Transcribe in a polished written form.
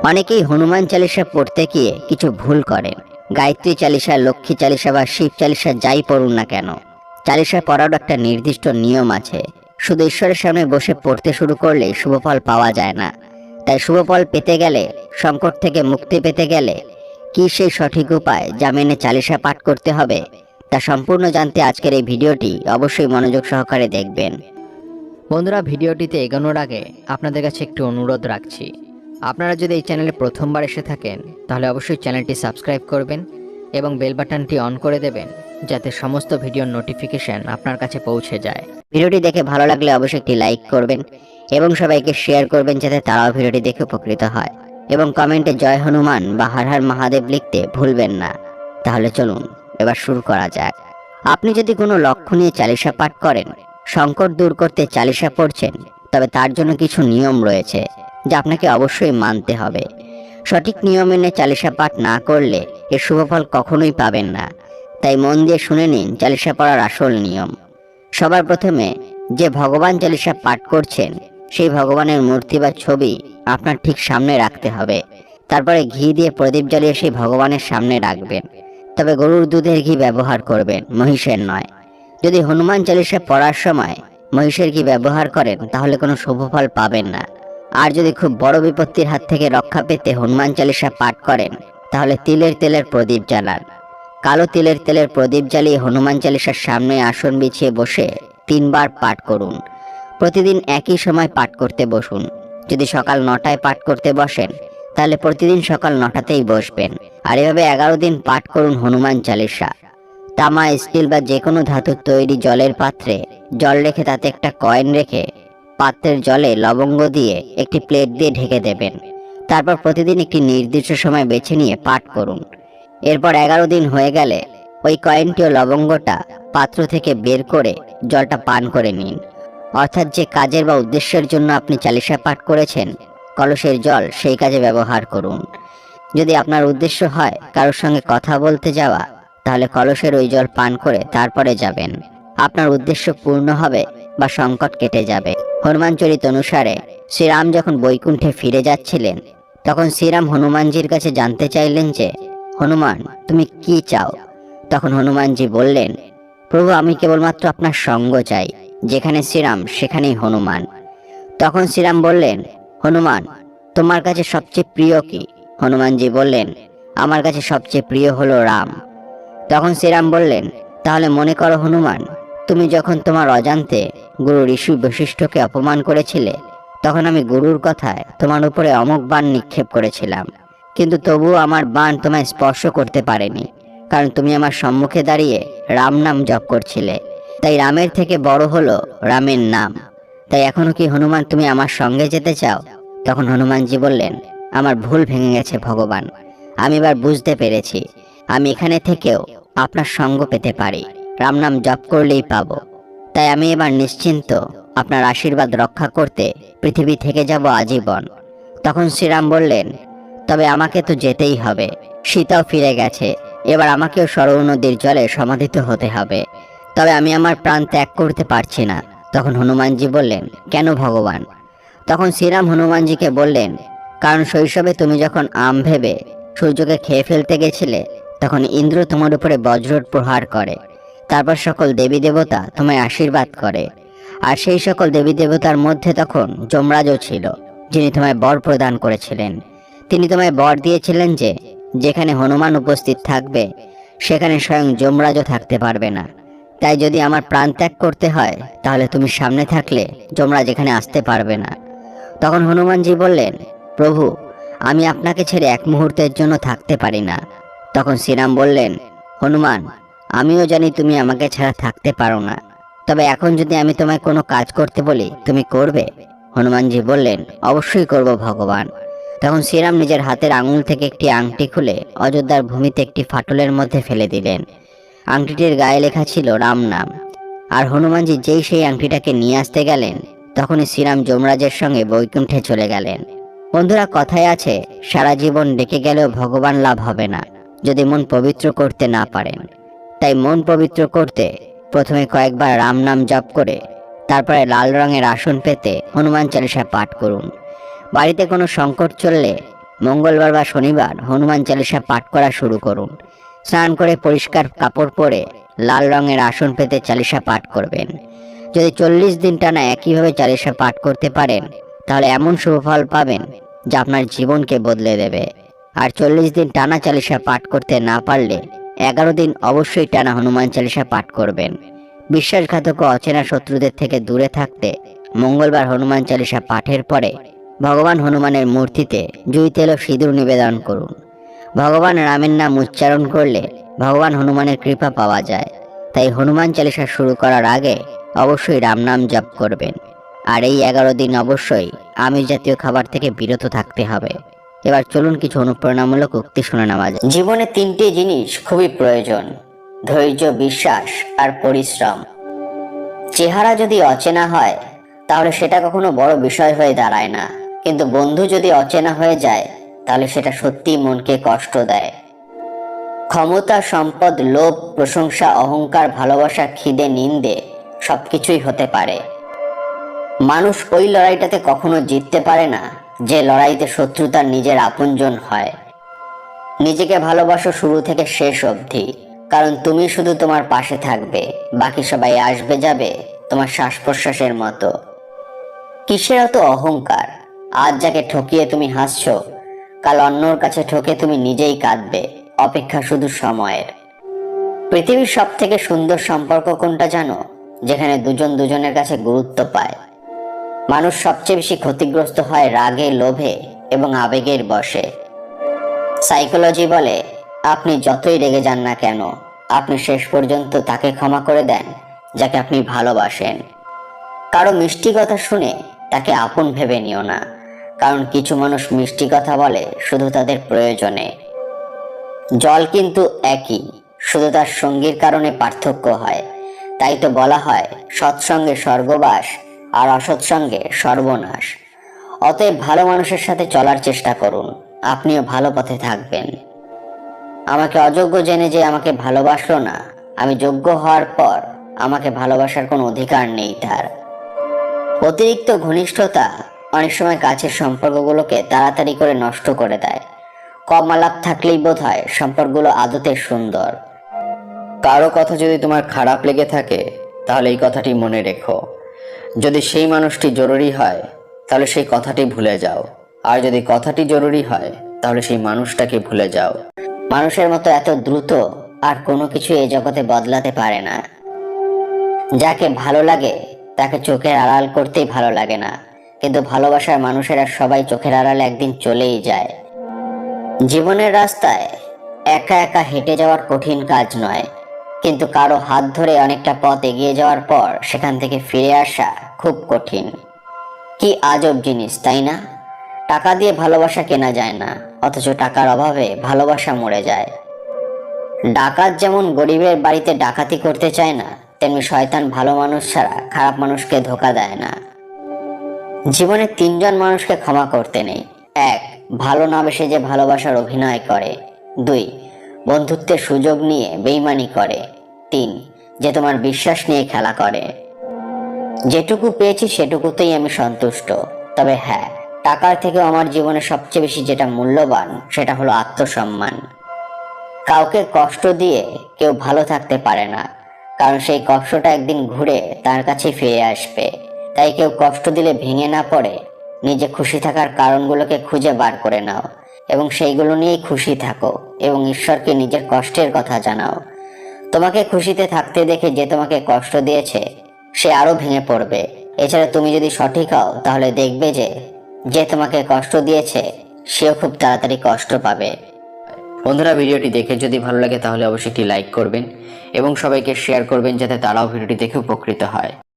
অনেকেই হনুমান চালিসা পড়তে গিয়ে কিছু ভুল করেন। গায়ত্রী চালিসা, লক্ষ্মী চালিসা বা শিব চালিসা যাই পড়ুন না কেন, চালিসা পড়ার একটা নির্দিষ্ট নিয়ম আছে। শুধু ঈশ্বরের সামনে বসে পড়তে শুরু করলে শুভফল পাওয়া যায় না। তাই শুভফল পেতে গেলে, সংকট থেকে মুক্তি পেতে গেলে কি সেই সঠিক উপায় যা মেনে চালিসা পাঠ করতে হবে, তা সম্পূর্ণ জানতে আজকের এই ভিডিওটি অবশ্যই মনোযোগ সহকারে দেখবেন। বন্ধুরা, ভিডিওটিতে এগোনোর আগে আপনাদের কাছে একটি অনুরোধ রাখছি। আপনারা যদি এই চ্যানেলে প্রথমবার এসে থাকেন তাহলে অবশ্যই চ্যানেলটি সাবস্ক্রাইব করবেন এবং বেল বাটনটি অন করে দেবেন, যাতে সমস্ত ভিডিওর নোটিফিকেশন আপনার কাছে পৌঁছে যায়। ভিডিওটি দেখে ভালো লাগলে অবশ্যই একটি লাইক করবেন এবং সবাইকে শেয়ার করবেন, যাতে তারাও ভিডিওটি দেখে উপকৃত হয়। এবং কমেন্টে জয় হনুমান বা হর হর মহাদেব লিখতে ভুলবেন না। তাহলে চলুন এবার শুরু করা যাক। আপনি যদি কোনো লক্ষ্য নিয়ে চালিসা পাঠ করেন, সংকট দূর করতে চালিসা পড়ছেন, তবে তার জন্য কিছু নিয়ম রয়েছে যা আপনাকে অবশ্যই মানতে হবে। সঠিক নিয়ম মেনে চালিসা পাঠ না করলে এর শুভফল কখনোই পাবেন না। তাই মন দিয়ে শুনে নিন চালিসা পড়ার আসল নিয়ম। সবার প্রথমে যে ভগবান চালিসা পাঠ করছেন সেই ভগবানের মূর্তি বা ছবি আপনার ঠিক সামনে রাখতে হবে। তারপরে ঘি দিয়ে প্রদীপ জ্বালিয়ে সেই ভগবানের সামনে রাখবেন। তবে গরুর দুধের ঘি ব্যবহার করবেন, মহিষের নয়। যদি হনুমান চালিসা পড়ার সময় মহিষের ঘি ব্যবহার করেন তাহলে কোনো শুভফল পাবেন না। আর যদি খুব বড় বিপত্তির হাত থেকে রক্ষা পেতে হনুমান চালিসা পাঠ করেন তাহলে তিলের তেলের প্রদীপ জ্বালান। কালো তিলের তেলের প্রদীপ জ্বালিয়ে হনুমান চালিসার সামনে আসন বিছিয়ে বসে 3 বার পাঠ করুন। প্রতিদিন একই সময় পাঠ করতে বসুন। যদি সকাল 9টায় পাঠ করতে বসেন তাহলে প্রতিদিন সকাল 9টাতেই বসবেন। আর এভাবে 11 দিন পাঠ করুন হনুমান চালিসা। তামা, স্টিল বা যে কোনো ধাতুর তৈরি জলের পাত্রে জল রেখে তাতে একটা কয়েন রেখে পাত্রের জলে লবঙ্গ দিয়ে একটি প্লেট দিয়ে ঢেকে দেবেন। তারপর প্রতিদিন একটি নির্দিষ্ট সময় বেছে নিয়ে পাঠ করুন। এরপর 11 দিন হয়ে গেলে ওই কয়েনটি ও লবঙ্গটা পাত্র থেকে বের করে জলটা পান করে নিন। অর্থাৎ যে কাজের বা উদ্দেশ্যের জন্য আপনি চালিসা পাঠ করেছেন, কলসের জল সেই কাজে ব্যবহার করুন। যদি আপনার উদ্দেশ্য হয় কারোর সঙ্গে কথা বলতে যাওয়া, তাহলে কলসের ওই জল পান করে তারপরে যাবেন। আপনার উদ্দেশ্য পূর্ণ হবে বা সংকট কেটে যাবে। হনুমান চরিত অনুসারে শ্রীরাম যখন বৈকুণ্ঠে ফিরে যাচ্ছিলেন, তখন শ্রীরাম হনুমানজির কাছে জানতে চাইলেন যে, হনুমান, তুমি কি চাও? তখন হনুমানজি বললেন, প্রভু, আমি কেবলমাত্র আপনার সঙ্গ চাই। যেখানে শ্রীরাম সেখানেই হনুমান। তখন শ্রীরাম বললেন, হনুমান, তোমার কাছে সবচেয়ে প্রিয় কি? হনুমানজি বললেন, আমার কাছে সবচেয়ে প্রিয় হলো রাম। তখন শ্রীরাম বললেন, তাহলে মনে করো হনুমান, তুমি যখন তোমার অজান্তে গুরু ঋষি বশিষ্ঠকে অপমান করেছিলে, তখন আমি গুরুর কথায় তোমার উপরে অমোঘ বাণ নিক্ষেপ করেছিলাম। কিন্তু তবুও আমার বাণ তোমায় স্পর্শ করতে পারেনি, কারণ তুমি আমার সম্মুখে দাঁড়িয়ে রাম নাম জপ করছিলে। তাই রামের থেকে বড় হলো রামের নাম। তাই এখনো কি হনুমান তুমি আমার সঙ্গে যেতে চাও? তখন হনুমানজি বললেন, আমার ভুল ভেঙে গেছে ভগবান। আমি এবার বুঝতে পেরেছি, আমি এখানে থেকেও আপনার সঙ্গ পেতে পারি, রাম নাম জপ করলেই পাবো। তাই আমি এবার নিশ্চিন্ত আপনার আশীর্বাদ রক্ষা করতে পৃথিবী থেকে যাব আজীবন। তখন শ্রীরাম বললেন, তবে আমাকে তো যেতেই হবে। সীতাও ফিরে গেছে, এবার আমাকেও সরয়ূ নদীর জলে সমাধিত হতে হবে। তবে আমি আমার প্রাণ ত্যাগ করতে পারছি না। তখন হনুমানজি বললেন, কেন ভগবান? তখন শ্রীরাম হনুমানজিকে বললেন, কারণ শৈশবে তুমি যখন আম ভেবে সূর্যকে খেয়ে ফেলতে গেছিলে, তখন ইন্দ্র তোমার উপরে বজ্র প্রহার করে। তারপর সকল দেবী দেবতা তোমায় আশীর্বাদ করে। আর সেই সকল দেবী দেবতার মধ্যে তখন যমরাজও ছিল, যিনি তোমায় বর প্রদান করেছিলেন। তিনি তোমায় বর দিয়েছিলেন যে যেখানে হনুমান উপস্থিত থাকবে সেখানে স্বয়ং যমরাজও থাকতে পারবে না। তাই যদি আমার প্রাণ ত্যাগ করতে হয় তাহলে তুমি সামনে থাকলে যমরাজ এখানে আসতে পারবে না। তখন হনুমানজি বললেন, প্রভু, আমি আপনাকে ছেড়ে এক মুহূর্তের জন্য থাকতে পারি না। তখন শ্রীরাম বললেন, হনুমান, আমিও জানি তুমি আমাকে ছাড়া থাকতে পারো না। তবে এখন যদি আমি তোমায় কোনো কাজ করতে বলি, তুমি করবে? হনুমানজি বললেন, অবশ্যই করব ভগবান। তখন শ্রীরাম নিজের হাতের আঙুল থেকে একটি আংটি খুলে অযোধ্যার ভূমিতে একটি ফাটলের মধ্যে ফেলে দিলেন। আংটিটির গায়ে লেখা ছিল রাম নাম। আর হনুমানজি যেই সেই আংটিটাকে নিয়ে আসতে গেলেন, তখনই শ্রীরাম যমরাজের সঙ্গে বৈকুণ্ঠে চলে গেলেন। বন্ধুরা, কথায় আছে, সারা জীবন ডেকে গেলেও ভগবান লাভ হবে না যদি মন পবিত্র করতে না পারেন। তাই মন পবিত্র করতে প্রথমে কয়েকবার রাম নাম জপ করে তারপরে লাল রঙের আসন পেতে হনুমান চালিসা পাঠ করুন। বাড়িতে কোনো সংকট চললে মঙ্গলবার বা শনিবার হনুমান চালিসা পাঠ করা শুরু করুন। স্নান করে পরিষ্কার কাপড় পরে লাল রঙের আসন পেতে চালিসা পাঠ করবেন। যদি 40 দিন টানা একইভাবে চালিসা পাঠ করতে পারেন তাহলে এমন শুভফল পাবেন যা আপনার জীবনকে বদলে দেবে। আর 40 দিন টানা চালিসা পাঠ করতে না পারলে 11 দিন অবশ্যই টানা হনুমান চালিসা পাঠ করবেন। বিশ্বাসঘাতক ও অচেনা শত্রুদের থেকে দূরে থাকতে মঙ্গলবার হনুমান চালিসা পাঠের পরে ভগবান হনুমানের মূর্তিতে জুঁই তেল ও সিঁদুর নিবেদন করুন। ভগবান রামের নাম উচ্চারণ করলে ভগবান হনুমানের কৃপা পাওয়া যায়। তাই হনুমান চালিসা শুরু করার আগে অবশ্যই রাম নাম জপ করবেন। আর এই 11 দিন অবশ্যই আমিষ জাতীয় খাবার থেকে বিরত থাকতে হবে। এবার চলুন কিছু অনুপ্রেরণামূলক উক্তি শুনে নেওয়া যায়। জীবনে 3টি জিনিস খুবই প্রয়োজন: ধৈর্য, বিশ্বাস আর পরিশ্রম। চেহারা যদি অচেনা হয় তাহলে সেটা কখনো বড় বিষয় হয়ে দাঁড়ায় না, কিন্তু বন্ধু যদি অচেনা হয়ে যায় তাহলে সেটা সত্যি মনকে কষ্ট দেয়। ক্ষমতা, সম্পদ, লোভ, প্রশংসা, অহংকার, ভালোবাসা, খিদে, নিন্দে সবকিছুই হতে পারে। মানুষ ওই লড়াইটাতে কখনো জিততে পারে না যে লড়াইতে শত্রু তার নিজের আপনজন হয়। নিজেকে ভালোবাসো শুরু থেকে শেষ অবধি, কারণ তুমি শুধু তোমার পাশে থাকবে, বাকি সবাই আসবে যাবে তোমার শ্বাস প্রশ্বাসের মতো। কিসের এত অহংকার? আজ যাকে ঠকিয়ে তুমি হাসছো, কাল অন্যর কাছে ঠকে তুমি নিজেই কাঁদবে। অপেক্ষা শুধু সময়ের। পৃথিবীর সব থেকে সুন্দর সম্পর্ক কোনটা জানো? যেখানে দুজন দুজনের কাছে গুরুত্ব পায়। মানুষ সবচেয়ে বেশি ক্ষতিগ্রস্ত হয় রাগে, লোভে এবং আবেগের বশে। সাইকোলজি বলে, আপনি যতই রেগে যান না কেন, আপনি শেষ পর্যন্ত তাকে ক্ষমা করে দেন যাকে আপনি ভালোবাসেন। কারো মিষ্টি কথা শুনে তাকে আপন ভেবে নিও না, কারণ কিছু মানুষ মিষ্টি কথা বলে শুধু তাদের প্রয়োজনে। জল কিন্তু একই, শুধু তার সঙ্গীর কারণে পার্থক্য হয়। তাই তো বলা হয় সৎসঙ্গে স্বর্গবাস আর অসৎসঙ্গে সর্বনাশ। অতএব ভালো মানুষের সাথে চলার চেষ্টা করুন, আপনিও ভালো পথে থাকবেন। আমাকে অযোগ্য জেনে যে আমাকে ভালোবাসলো না, আমি যোগ্য হওয়ার পর আমাকে ভালোবাসার কোনো অধিকার নেই তার। অতিরিক্ত ঘনিষ্ঠতা অনেক সময় কাছের সম্পর্কগুলোকে তাড়াতাড়ি করে নষ্ট করে দেয়। কম আলাপ থাকলেই বোধ হয় সম্পর্কগুলো আদতে সুন্দর। কারো কথা যদি তোমার খারাপ লেগে থাকে তাহলে এই কথাটি মনে রেখো, যদি সেই মানুষটি জরুরি হয় তাহলে সেই কথাটি ভুলে যাও, আর যদি কথাটি জরুরি হয় তাহলে সেই মানুষটাকে ভুলে যাও। মানুষের মতো এত দ্রুত আর কোনো কিছু এই জগতে বদলাতে পারে না। যাকে ভালো লাগে তাকে চোখের আড়াল করতেই ভালো লাগে না, কিন্তু ভালোবাসার মানুষেরা সবাই চোখের আড়ালে একদিন চলেই যায়। জীবনের রাস্তায় একা একা হেঁটে যাওয়ার কঠিন কাজ নয়, কিন্তু কারো হাত ধরে অনেকটা পথ এগিয়ে যাওয়ার পর সেখান থেকে ফিরে আসা খুব কঠিন। কি আজব জিনিস, তাই না? টাকা দিয়ে ভালোবাসা কেনা যায় না, অথচ টাকার অভাবে ভালোবাসা মরে যায়। ডাকাত যেমন গরিবের বাড়িতে ডাকাতি করতে চায় না, তেমনি শয়তান ভালো মানুষ ছাড়া খারাপ মানুষকে ধোকা দেয় না। জীবনে 3জন মানুষকে ক্ষমা করতে নেই: 1, ভালো না বেসে যে ভালোবাসার অভিনয় করে; 2, বন্ধুত্বের সুযোগ নিয়ে বেইমানি করে; 3, যে তোমার বিশ্বাস নিয়ে খেলা করে। যেটুকু পেয়েছি সেটুকুতেই আমি সন্তুষ্ট। তবে হ্যাঁ, টাকার থেকেও আমার জীবনে সবচেয়ে বেশি যেটা মূল্যবান সেটা হলো আত্মসম্মান। কাউকে কষ্ট দিয়ে কেউ ভালো থাকতে পারে না, কারণ সেই কষ্টটা একদিন ঘুরে তার কাছে ফিরে আসবে। তাই কেউ কষ্ট দিলে ভেঙে না পড়ে নিজে খুশি থাকার কারণগুলোকে খুঁজে বার করে নাও এবং সেইগুলো নিয়েই খুশি থাকো এবং ঈশ্বরকে নিজের কষ্টের কথা জানাও। তোমাকে খুশিতে থাকতে দেখে যে তোমাকে কষ্ট দিয়েছে সে আরো ভেঙে পড়বে। এছাড়া তুমি যদি সঠিক হও তাহলে দেখবে যে তোমাকে কষ্ট দিয়েছে সেও খুব তাড়াতাড়ি কষ্ট পাবে। বন্ধুরা, ভিডিওটি দেখে যদি ভালো লাগে তাহলে অবশ্যই একটি লাইক করবেন এবং সবাইকে শেয়ার করবেন যাতে তারাও ভিডিওটি দেখে উপকৃত হয়।